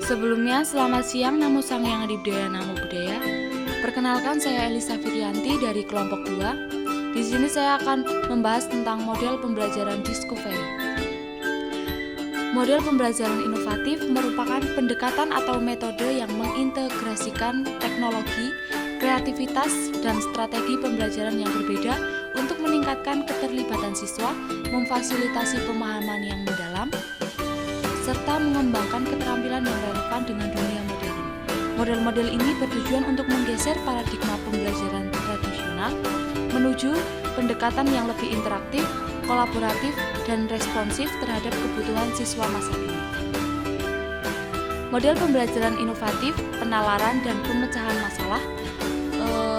Sebelumnya, selamat siang Namo Sang Yang Adibudaya Namo Buddhaya. Perkenalkan, saya Elisa Firianti dari kelompok 2. Di sini saya akan membahas tentang model pembelajaran discovery. Model pembelajaran inovatif merupakan pendekatan atau metode yang mengintegrasikan teknologi, kreativitas, dan strategi pembelajaran yang berbeda untuk meningkatkan keterlibatan siswa, memfasilitasi pemahaman yang mendalam, serta mengembangkan keterampilan yang relevan dengan dunia modern. Model-model ini bertujuan untuk menggeser paradigma pembelajaran tradisional menuju pendekatan yang lebih interaktif, kolaboratif, dan responsif terhadap kebutuhan siswa masa kini. Model pembelajaran inovatif, penalaran, dan pemecahan masalah.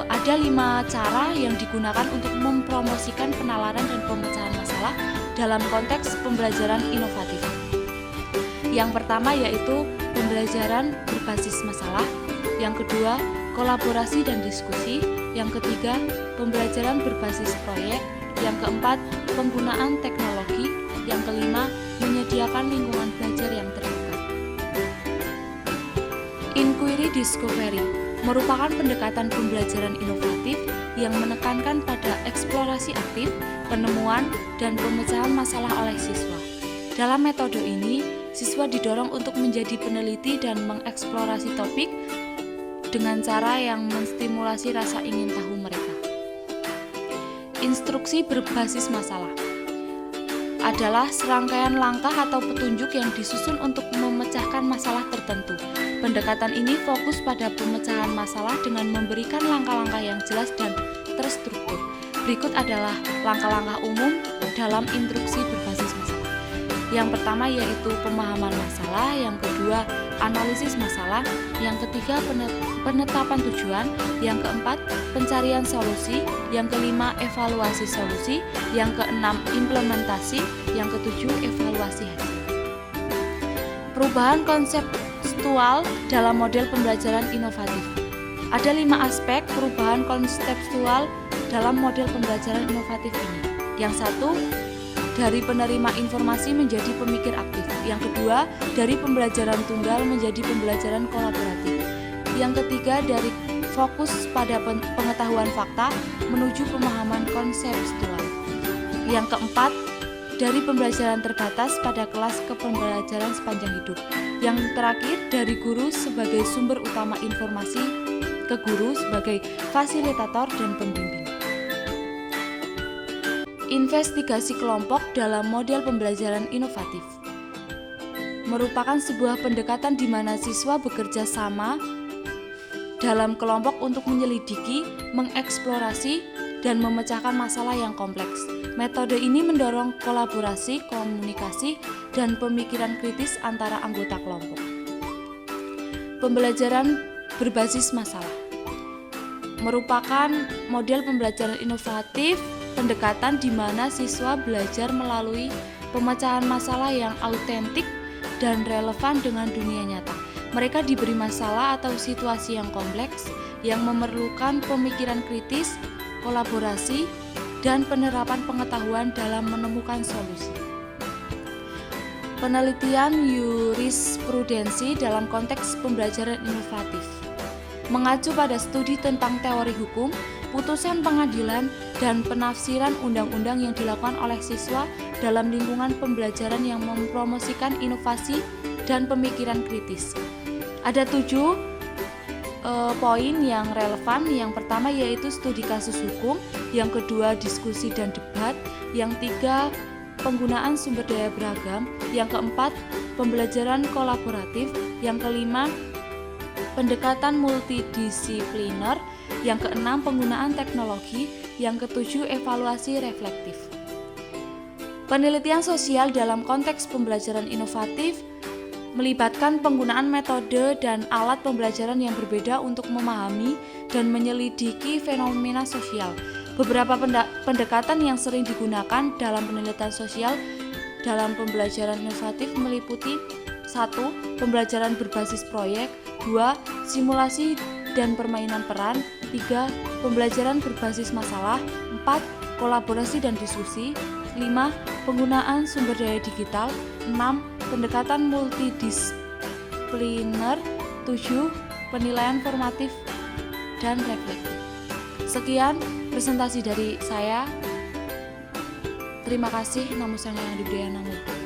Ada 5 cara yang digunakan untuk mempromosikan penalaran dan pemecahan masalah dalam konteks pembelajaran inovatif. Yang pertama yaitu pembelajaran berbasis masalah, yang kedua kolaborasi dan diskusi, yang ketiga pembelajaran berbasis proyek, yang keempat penggunaan teknologi, yang kelima menyediakan lingkungan belajar yang terbuka. Inquiry Discovery merupakan pendekatan pembelajaran inovatif yang menekankan pada eksplorasi aktif, penemuan, dan pemecahan masalah oleh siswa. Dalam metode ini, siswa didorong untuk menjadi peneliti dan mengeksplorasi topik dengan cara yang menstimulasi rasa ingin tahu mereka. Instruksi berbasis masalah adalah serangkaian langkah atau petunjuk yang disusun untuk memecahkan masalah tertentu. Pendekatan ini fokus pada pemecahan masalah dengan memberikan langkah-langkah yang jelas dan terstruktur. Berikut adalah langkah-langkah umum dalam instruksi berbasis masalah. Yang pertama yaitu pemahaman masalah, yang kedua analisis masalah, yang ketiga penetapan tujuan, yang keempat pencarian solusi, yang kelima evaluasi solusi, yang keenam implementasi, yang ketujuh evaluasi hasil. Perubahan konseptual dalam model pembelajaran inovatif. Ada 5 aspek perubahan konseptual dalam model pembelajaran inovatif ini. Yang satu, dari penerima informasi menjadi pemikir aktif. Yang kedua, dari pembelajaran tunggal menjadi pembelajaran kolaboratif. Yang ketiga, dari fokus pada pengetahuan fakta menuju pemahaman konseptual. Yang keempat, dari pembelajaran terbatas pada kelas ke pembelajaran sepanjang hidup. Yang terakhir, dari guru sebagai sumber utama informasi ke guru sebagai fasilitator dan pembimbing. Investigasi kelompok dalam model pembelajaran inovatif merupakan sebuah pendekatan di mana siswa bekerja sama dalam kelompok untuk menyelidiki, mengeksplorasi, dan memecahkan masalah yang kompleks. Metode ini mendorong kolaborasi, komunikasi, dan pemikiran kritis antara anggota kelompok. Pembelajaran berbasis masalah merupakan model pembelajaran inovatif pendekatan di mana siswa belajar melalui pemecahan masalah yang autentik dan relevan dengan dunia nyata. Mereka diberi masalah atau situasi yang kompleks yang memerlukan pemikiran kritis, kolaborasi, dan penerapan pengetahuan dalam menemukan solusi. Penelitian jurisprudensi dalam konteks pembelajaran inovatif mengacu pada studi tentang teori hukum, putusan pengadilan, dan penafsiran undang-undang yang dilakukan oleh siswa dalam lingkungan pembelajaran yang mempromosikan inovasi dan pemikiran kritis. Ada 7 poin yang relevan. Yang pertama yaitu studi kasus hukum, yang kedua diskusi dan debat, yang tiga penggunaan sumber daya beragam, yang keempat pembelajaran kolaboratif, yang kelima pendekatan multidisipliner, yang keenam penggunaan teknologi, yang ketujuh evaluasi reflektif. Penelitian sosial dalam konteks pembelajaran inovatif melibatkan penggunaan metode dan alat pembelajaran yang berbeda untuk memahami dan menyelidiki fenomena sosial. Beberapa pendekatan yang sering digunakan dalam penelitian sosial dalam pembelajaran inovatif meliputi 1. Pembelajaran berbasis proyek, 2. Simulasi dan permainan peran, 3. Pembelajaran berbasis masalah, 4. Kolaborasi dan diskusi, 5. Penggunaan sumber daya digital, 6. Pendekatan multidisipliner, disipliner, 7 penilaian formatif dan reflektif. Sekian presentasi dari saya. Terima kasih. Namo Buddhaya Namo.